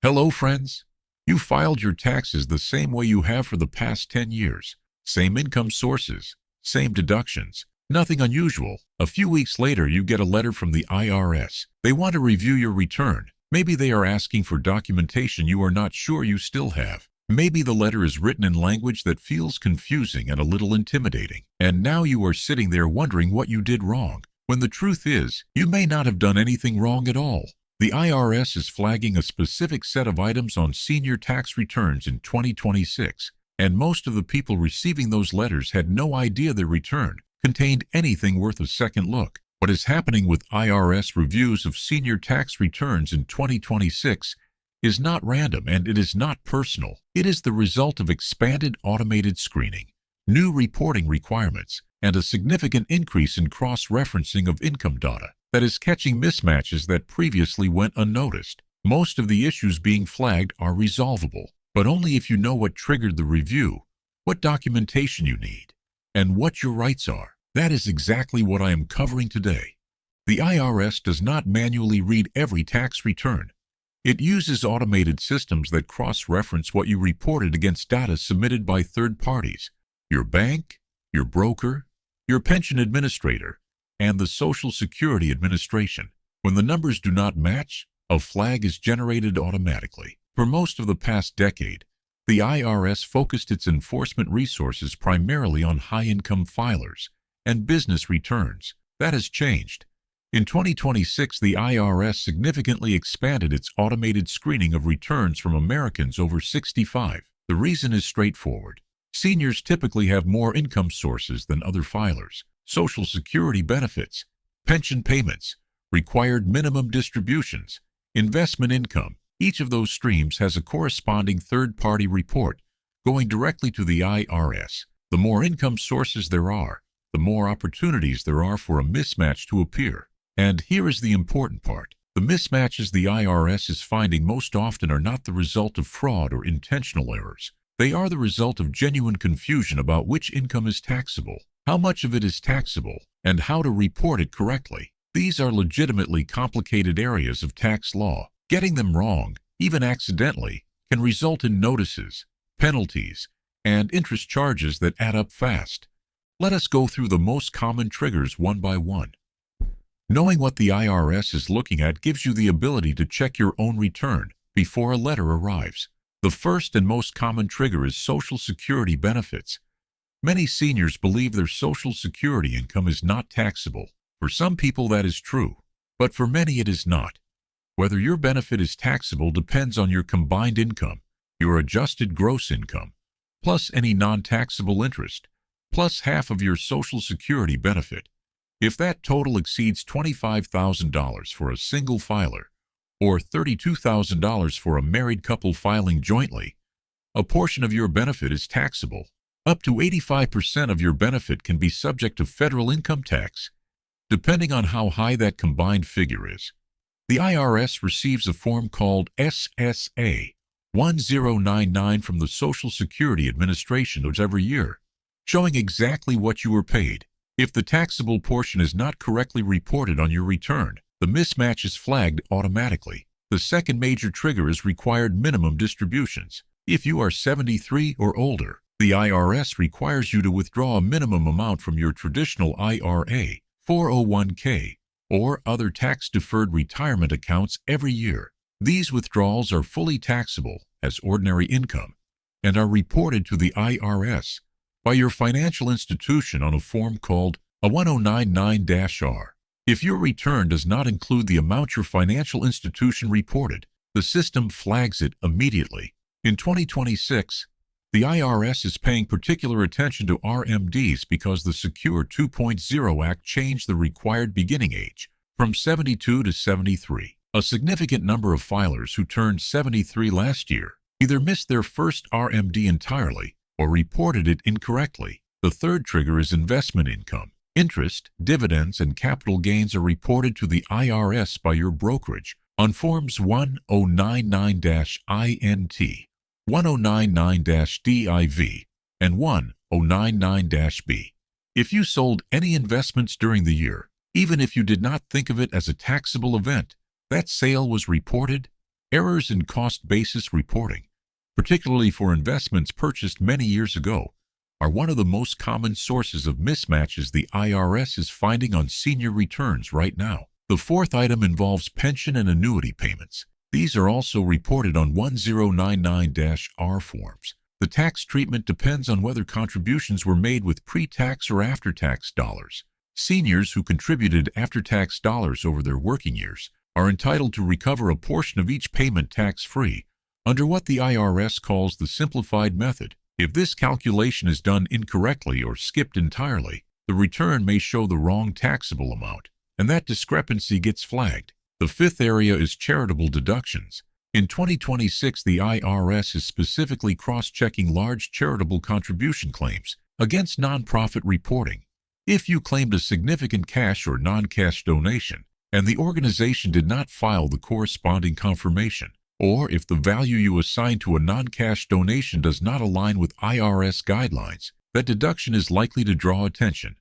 Hello, friends. You filed your taxes the same way you have for the past 10 years. Same income sources, same deductions. Nothing unusual. A few weeks later, you get a letter from the IRS. They want to review your return. Maybe they are asking for documentation you are not sure you still have. Maybe the letter is written in language that feels confusing and a little intimidating. And now you are sitting there wondering what you did wrong, when the truth is, you may not have done anything wrong at all. The IRS is flagging a specific set of items on senior tax returns in 2026, and most of the people receiving those letters had no idea their return contained anything worth a second look. What is happening with IRS reviews of senior tax returns in 2026 is not random and it is not personal. It is the result of expanded automated screening, new reporting requirements, and a significant increase in cross-referencing of income data that is catching mismatches that previously went unnoticed. Most of the issues being flagged are resolvable, but only if you know what triggered the review, what documentation you need, and what your rights are. That is exactly what I am covering today. The IRS does not manually read every tax return. It uses automated systems that cross-reference what you reported against data submitted by third parties, your bank, your broker, your pension administrator, and the Social Security Administration. When the numbers do not match, a flag is generated automatically. For most of the past decade, the IRS focused its enforcement resources primarily on high-income filers and business returns. That has changed. In 2026, the IRS significantly expanded its automated screening of returns from Americans over 65. The reason is straightforward. Seniors typically have more income sources than other filers. Social Security benefits, pension payments, required minimum distributions, investment income. Each of those streams has a corresponding third-party report going directly to the IRS. The more income sources there are, the more opportunities there are for a mismatch to appear. And here is the important part. The mismatches the IRS is finding most often are not the result of fraud or intentional errors. They are the result of genuine confusion about which income is taxable, how much of it is taxable, and how to report it correctly. These are legitimately complicated areas of tax law. Getting them wrong, even accidentally, can result in notices, penalties, and interest charges that add up fast. Let us go through the most common triggers one by one. Knowing what the IRS is looking at gives you the ability to check your own return before a letter arrives. The first and most common trigger is Social Security benefits. Many seniors believe their Social Security income is not taxable. For some people that is true, but for many it is not. Whether your benefit is taxable depends on your combined income, your adjusted gross income, plus any non-taxable interest, plus half of your Social Security benefit. If that total exceeds $25,000 for a single filer, or $32,000 for a married couple filing jointly, a portion of your benefit is taxable. Up to 85% of your benefit can be subject to federal income tax, depending on how high that combined figure is. The IRS receives a form called SSA 1099 from the Social Security Administration every year, showing exactly what you were paid. If the taxable portion is not correctly reported on your return, the mismatch is flagged automatically. The second major trigger is required minimum distributions. If you are 73 or older, the IRS requires you to withdraw a minimum amount from your traditional IRA, 401k, or other tax-deferred retirement accounts every year. These withdrawals are fully taxable as ordinary income and are reported to the IRS by your financial institution on a form called a 1099-R. If your return does not include the amount your financial institution reported, the system flags it immediately. In 2026, the IRS is paying particular attention to RMDs because the Secure 2.0 Act changed the required beginning age from 72 to 73. A significant number of filers who turned 73 last year either missed their first RMD entirely or reported it incorrectly. The third trigger is investment income. Interest, dividends, and capital gains are reported to the IRS by your brokerage on Forms 1099-INT, 1099-DIV, and 1099-B. If you sold any investments during the year, even if you did not think of it as a taxable event, that sale was reported Errors in cost basis reporting, particularly for investments purchased many years ago, are one of the most common sources of mismatches the IRS is finding on senior returns right now. The fourth item involves pension and annuity payments. These are also reported on 1099-R forms. The tax treatment depends on whether contributions were made with pre-tax or after-tax dollars. Seniors who contributed after-tax dollars over their working years are entitled to recover a portion of each payment tax-free under what the IRS calls the simplified method. If this calculation is done incorrectly or skipped entirely, the return may show the wrong taxable amount, and that discrepancy gets flagged. The fifth area is charitable deductions. In 2026, the IRS is specifically cross-checking large charitable contribution claims against nonprofit reporting. If you claimed a significant cash or non-cash donation, and the organization did not file the corresponding confirmation, or if the value you assign to a non-cash donation does not align with IRS guidelines, that deduction is likely to draw attention.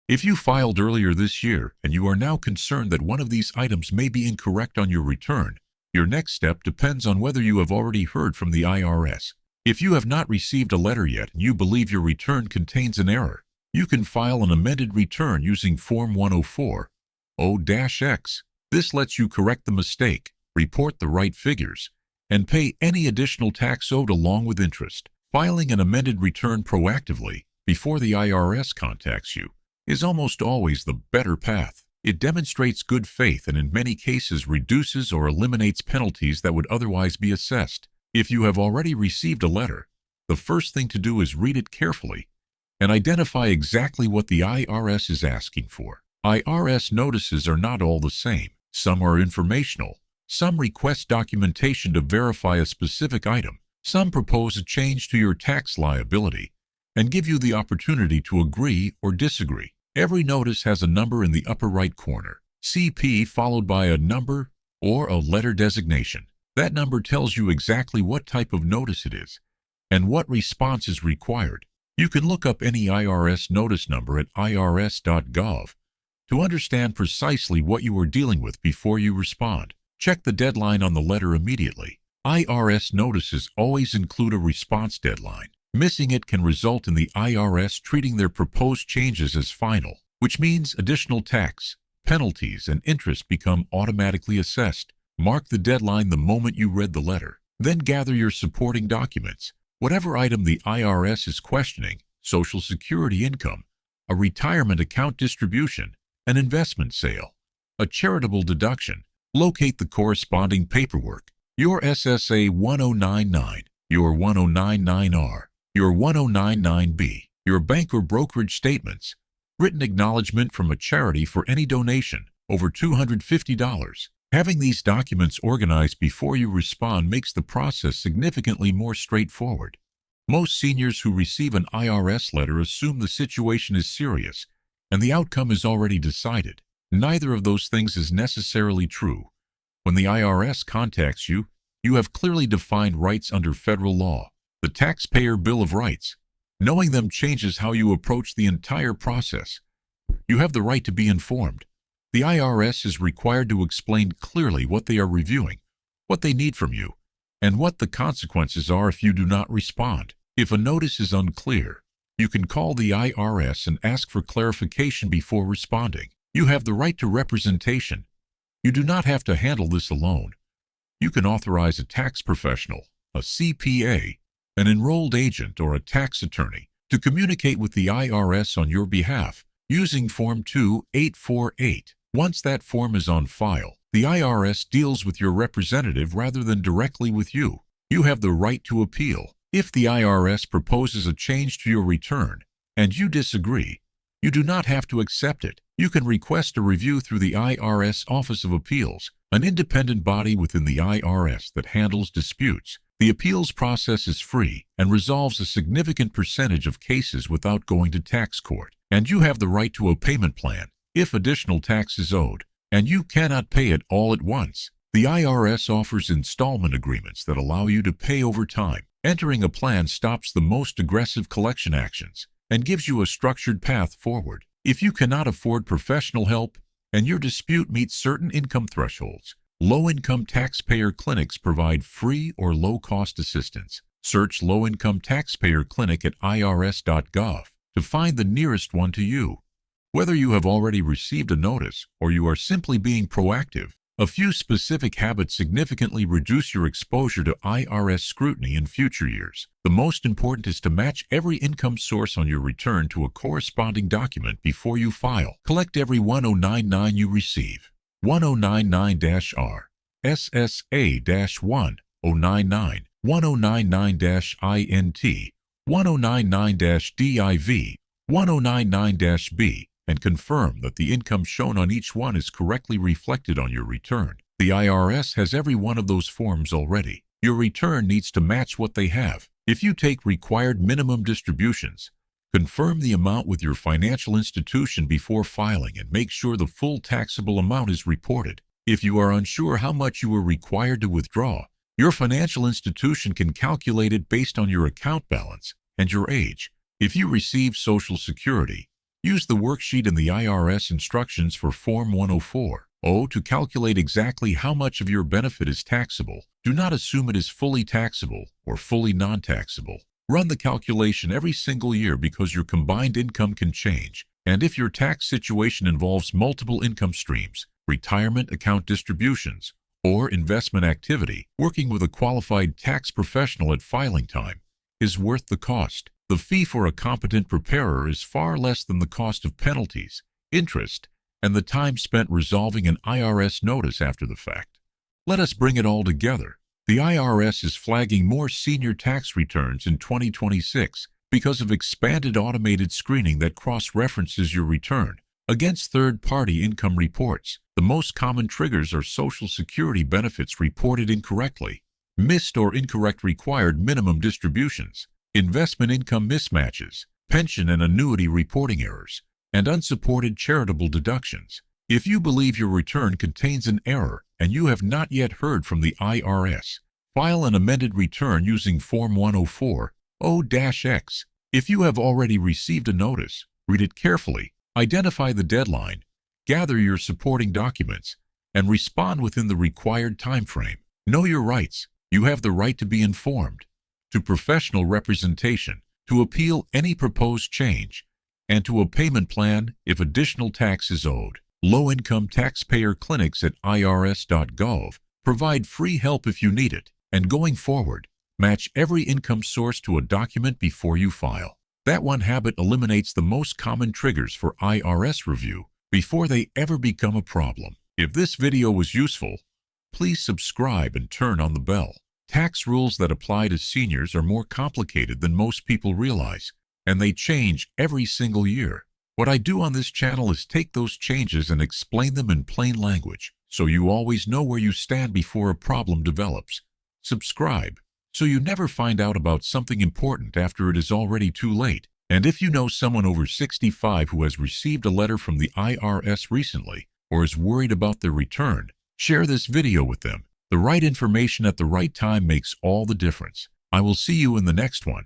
If you filed earlier this year and you are now concerned that one of these items may be incorrect on your return, your next step depends on whether you have already heard from the IRS. If you have not received a letter yet and you believe your return contains an error, you can file an amended return using Form 104-0-X. This lets you correct the mistake, report the right figures, and pay any additional tax owed along with interest. Filing an amended return proactively before the IRS contacts you is almost always the better path. It demonstrates good faith and in many cases reduces or eliminates penalties that would otherwise be assessed. If you have already received a letter, the first thing to do is read it carefully and identify exactly what the IRS is asking for. IRS notices are not all the same. Some are informational. Some request documentation to verify a specific item. Some propose a change to your tax liability and give you the opportunity to agree or disagree. Every notice has a number in the upper right corner, CP followed by a number or a letter designation. That number tells you exactly what type of notice it is and what response is required. You can look up any IRS notice number at irs.gov to understand precisely what you are dealing with before you respond. Check the deadline on the letter immediately. IRS notices always include a response deadline. Missing it can result in the IRS treating their proposed changes as final, which means additional tax, penalties, and interest become automatically assessed. Mark the deadline the moment you read the letter. Then gather your supporting documents. Whatever item the IRS is questioning, Social Security income, a retirement account distribution, an investment sale, a charitable deduction, locate the corresponding paperwork. Your SSA 1099, your 1099R, your 1099B, your bank or brokerage statements, written acknowledgement from a charity for any donation over $250. Having these documents organized before you respond makes the process significantly more straightforward. Most seniors who receive an IRS letter assume the situation is serious and the outcome is already decided. Neither of those things is necessarily true. When the IRS contacts you, you have clearly defined rights under federal law, the Taxpayer Bill of Rights. Knowing them changes how you approach the entire process. You have the right to be informed. The IRS is required to explain clearly what they are reviewing, what they need from you, and what the consequences are if you do not respond. If a notice is unclear, you can call the IRS and ask for clarification before responding. You have the right to representation. You do not have to handle this alone. You can authorize a tax professional, a CPA, an enrolled agent, or a tax attorney to communicate with the IRS on your behalf using Form 2848. Once that form is on file, the IRS deals with your representative rather than directly with you. You have the right to appeal. If the IRS proposes a change to your return and you disagree, you do not have to accept it. You can request a review through the IRS Office of Appeals, an independent body within the IRS that handles disputes. The appeals process is free and resolves a significant percentage of cases without going to tax court. And you have the right to a payment plan if additional tax is owed, and you cannot pay it all at once. The IRS offers installment agreements that allow you to pay over time. Entering a plan stops the most aggressive collection actions and gives you a structured path forward. If you cannot afford professional help and your dispute meets certain income thresholds, Low-income taxpayer clinics provide free or low-cost assistance. Search Low-Income Taxpayer Clinic at irs.gov to find the nearest one to you. Whether you have already received a notice or you are simply being proactive, a few specific habits significantly reduce your exposure to IRS scrutiny in future years. The most important is to match every income source on your return to a corresponding document before you file. Collect every 1099 you receive. 1099-R, SSA-1099, 1099-INT, 1099-DIV, 1099-B, and confirm that the income shown on each one is correctly reflected on your return. The IRS has every one of those forms already. Your return needs to match what they have. If you take required minimum distributions, confirm the amount with your financial institution before filing and make sure the full taxable amount is reported. If you are unsure how much you are required to withdraw, your financial institution can calculate it based on your account balance and your age. If you receive Social Security, use the worksheet in the IRS instructions for Form 104-0 to calculate exactly how much of your benefit is taxable. Do not assume it is fully taxable or fully non-taxable. Run the calculation every single year because your combined income can change. And if your tax situation involves multiple income streams, retirement account distributions, or investment activity, working with a qualified tax professional at filing time is worth the cost. The fee for a competent preparer is far less than the cost of penalties, interest, and the time spent resolving an IRS notice after the fact. Let us bring it all together. The IRS is flagging more senior tax returns in 2026 because of expanded automated screening that cross-references your return against third-party income reports. The most common triggers are Social Security benefits reported incorrectly, missed or incorrect required minimum distributions, investment income mismatches, pension and annuity reporting errors, and unsupported charitable deductions. If you believe your return contains an error and you have not yet heard from the IRS, file an amended return using Form 104-0-X. If you have already received a notice, read it carefully, identify the deadline, gather your supporting documents, and respond within the required time frame. Know your rights. You have the right to be informed, to professional representation, to appeal any proposed change, and to a payment plan if additional tax is owed. Low-income taxpayer clinics at irs.gov provide free help if you need it, and going forward, match every income source to a document before you file. That one habit eliminates the most common triggers for IRS review before they ever become a problem. If this video was useful, please subscribe and turn on the bell. Tax rules that apply to seniors are more complicated than most people realize, and they change every single year. What I do on this channel is take those changes and explain them in plain language, so you always know where you stand before a problem develops. Subscribe, so you never find out about something important after it is already too late. And if you know someone over 65 who has received a letter from the IRS recently or is worried about their return, share this video with them. The right information at the right time makes all the difference. I will see you in the next one.